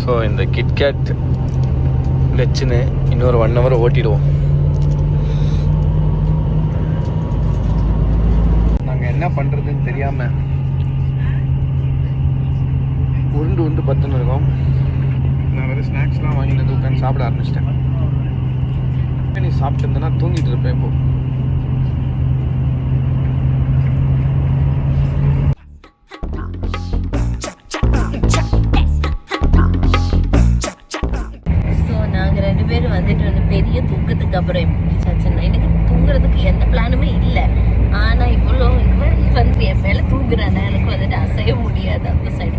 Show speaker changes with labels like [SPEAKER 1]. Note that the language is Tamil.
[SPEAKER 1] ஸோ இந்த கிட்கேட் வச்சுன்னு இன்னொரு 1 hour ஓட்டிடுவோம். நாங்கள் என்ன பண்ணுறதுன்னு தெரியாமல் உருண்டு பத்துன்னு இருக்கோம். நான் வேறு ஸ்நாக்ஸ்லாம் வாங்கினது உட்காந்து சாப்பிட ஆரம்பிச்சிட்டேன். நீ சாப்பிட்டு இருந்தேன்னா தூங்கிட்டு இருப்பேன். இப்போ
[SPEAKER 2] வந்துட்டு வந்து பெரிய தூக்கத்துக்கு அப்புறம் எப்படி எனக்கு தூங்குறதுக்கு எந்த பிளானுமே இல்லை. ஆனா இவ்வளோ வந்து என் மேல தூங்குறானே எனக்கு வந்துட்டு அசைய முடியாது அந்த சைடு.